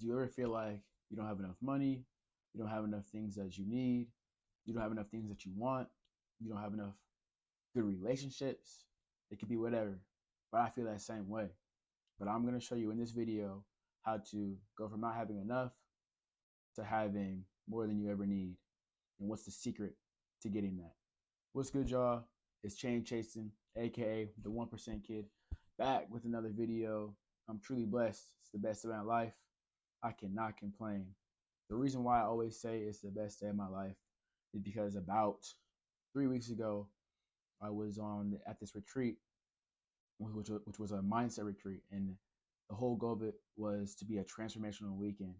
Do you ever feel like you don't have enough money? You don't have enough things that you need? You don't have enough things that you want? You don't have enough good relationships? It could be whatever. But I feel that same way. But I'm going to show you in this video how to go from not having enough to having more than you ever need. And what's the secret to getting that? What's good, y'all? It's Chain Chasing, aka the 1% Kid, back with another video. I'm truly blessed. It's the best of my life. I cannot complain. The reason why I always say it's the best day of my life is because about 3 weeks ago, I was at this retreat, which was a mindset retreat, and the whole goal of it was to be a transformational weekend,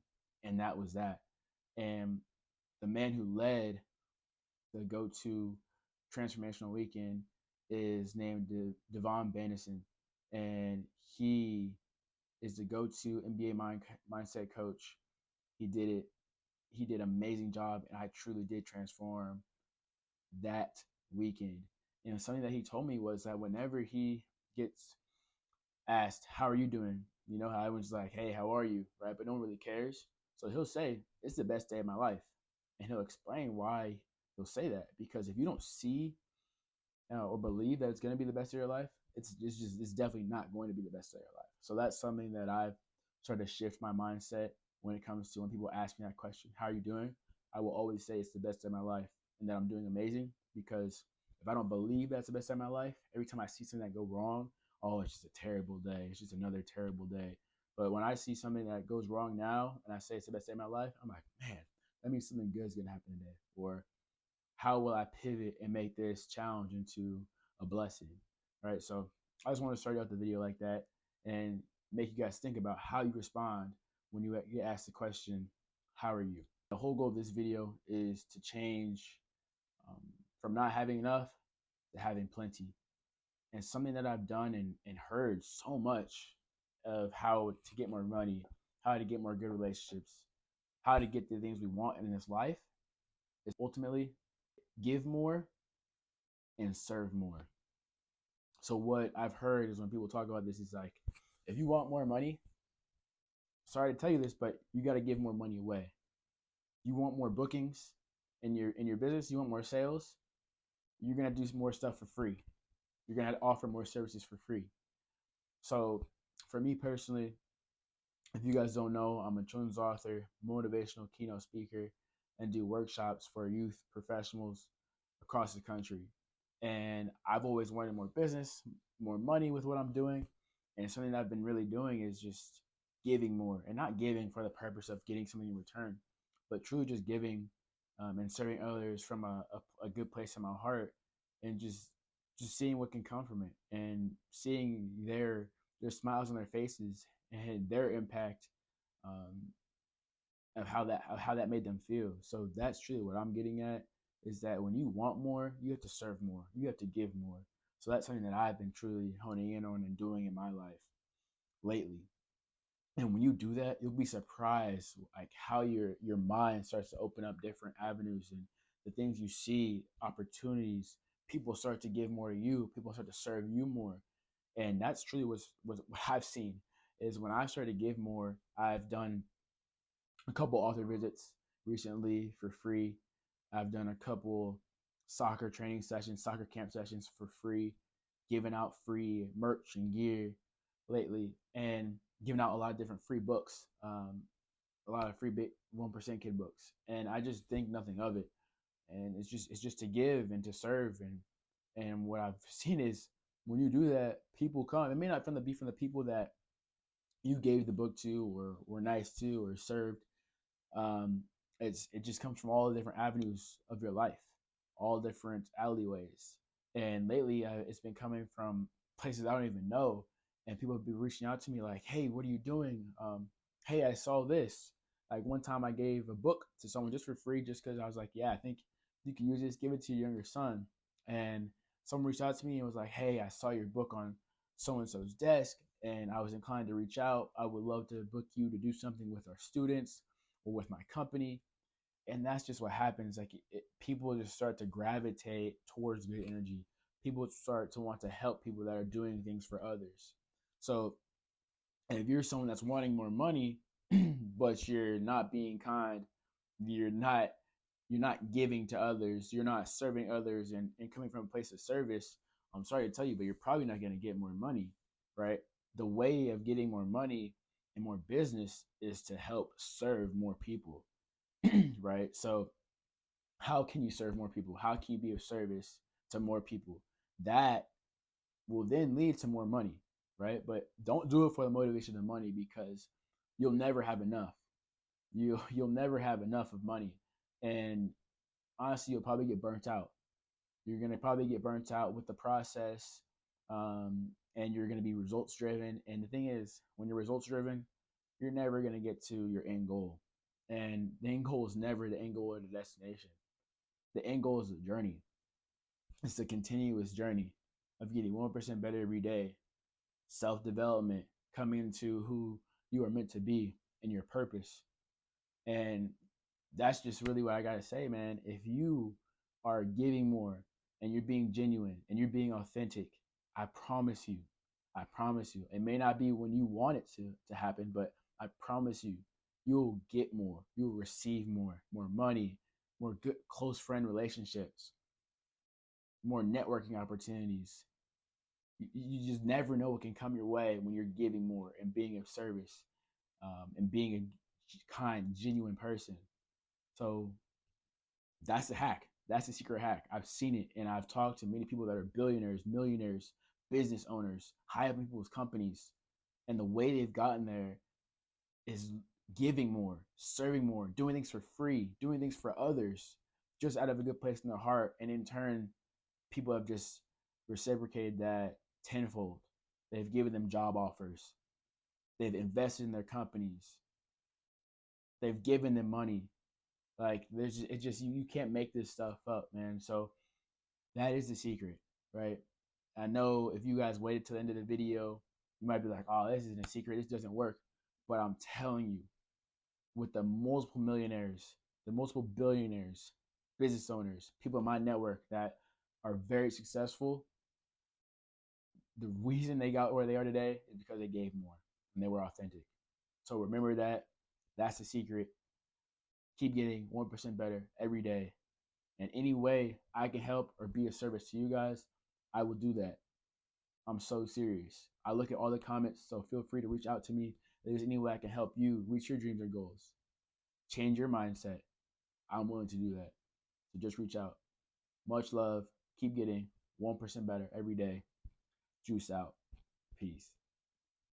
and that was that. And the man who led the go-to transformational weekend is named Devon Banison, and he is the go-to NBA mindset coach. He did it. He did an amazing job, and I truly did transform that weekend. And something that he told me was that whenever he gets asked, "How are you doing?" You know how everyone's like, "Hey, how are you?" Right? But no one really cares. So he'll say, "It's the best day of my life," and he'll explain why he'll say that. Because if you don't see or believe that it's going to be the best of your life, it's definitely not going to be the best of your life. So that's something that I've started to shift my mindset when it comes to when people ask me that question, "How are you doing?" I will always say it's the best of my life and that I'm doing amazing. Because if I don't believe that's the best of my life, every time I see something that go wrong, oh, it's just a terrible day. It's just another terrible day. But when I see something that goes wrong now and I say it's the best day of my life, I'm like, man, that means something good is gonna happen today. Or how will I pivot and make this challenge into a blessing, right? So I just want to start out the video like that and make you guys think about how you respond when you get asked the question, "How are you?" The whole goal of this video is to change from not having enough to having plenty. And something that I've done and heard so much of how to get more money, how to get more good relationships, how to get the things we want in this life is ultimately give more and serve more. So what I've heard is when people talk about this, is like, if you want more money, sorry to tell you this, but you got to give more money away. You want more bookings in your business, you want more sales, you're gonna do more stuff for free. You're gonna have to offer more services for free. So for me personally, if you guys don't know, I'm a children's author, motivational keynote speaker, and do workshops for youth professionals across the country. And I've always wanted more business, more money with what I'm doing. And something that I've been really doing is just giving more, and not giving for the purpose of getting something in return, but truly just giving and serving others from a good place in my heart, and just seeing what can come from it, and seeing their smiles on their faces and their impact um, of how that made them feel. So that's truly what I'm getting at, is that when you want more, you have to serve more, you have to give more. So that's something that I've been truly honing in on and doing in my life lately. And when you do that, you'll be surprised like how your mind starts to open up different avenues, and the things you see, opportunities, people start to give more to you, people start to serve you more. And that's truly what I've seen is when I started to give more. I've done a couple author visits recently for free. I've done a couple soccer training sessions, soccer camp sessions for free, giving out free merch and gear lately, and giving out a lot of different free books, a lot of free big 1% Kid books. And I just think nothing of it. And it's just to give and to serve. And what I've seen is when you do that, people come. It may not be from the people that you gave the book to or were nice to or served. It just comes from all the different avenues of your life, all different alleyways. And lately, it's been coming from places I don't even know, and people have been reaching out to me like, "Hey, what are you doing? Hey, I saw this." Like one time, I gave a book to someone just for free, just because I was like, "Yeah, I think you can use this. Give it to your younger son." And someone reached out to me and was like, "Hey, I saw your book on so and so's desk, and I was inclined to reach out. I would love to book you to do something with our students or with my company." And that's just what happens. Like people just start to gravitate towards good energy. People start to want to help people that are doing things for others. So if you're someone that's wanting more money, but you're not being kind, you're not you're not giving to others, you're not serving others, and coming from a place of service, I'm sorry to tell you, but you're probably not going to get more money, right? The way of getting more money and more business is to help serve more people, right? So how can you serve more people? How can you be of service to more people? That will then lead to more money, right? But don't do it for the motivation of money, because you'll never have enough. You'll never have enough of money, and honestly, you'll probably get burnt out. You're gonna probably get burnt out with the process, and you're gonna be results driven. And the thing is, when you're results driven, you're never gonna get to your end goal. And the end goal is never the end goal or the destination. The end goal is the journey. It's a continuous journey of getting 1% better every day, self development, coming into who you are meant to be and your purpose. And that's just really what I gotta say, man. If you are giving more and you're being genuine and you're being authentic, I promise you, it may not be when you want it to happen, but I promise you, you'll get more, you'll receive more money, more good close friend relationships, more networking opportunities. You just never know what can come your way when you're giving more and being of service, and being a kind, genuine person. So that's the hack. That's the secret hack. I've seen it, and I've talked to many people that are billionaires, millionaires, business owners, high up in people's companies, and the way they've gotten there is giving more, serving more, doing things for free, doing things for others, just out of a good place in their heart. And in turn, people have just reciprocated that tenfold. They've given them job offers. They've invested in their companies. They've given them money. Like there's just, it just you can't make this stuff up, man. So that is the secret, right? I know if you guys waited till the end of the video, you might be like, "Oh, this isn't a secret. This doesn't work." But I'm telling you, with the multiple millionaires, the multiple billionaires, business owners, people in my network that are very successful, the reason they got where they are today is because they gave more and they were authentic. So remember that. That's the secret. Keep getting 1% better every day. And any way I can help or be a service to you guys, I will do that. I'm so serious. I look at all the comments, so feel free to reach out to me. If there's any way I can help you reach your dreams or goals, change your mindset, I'm willing to do that. So just reach out. Much love. Keep getting 1% better every day. Juice out. Peace.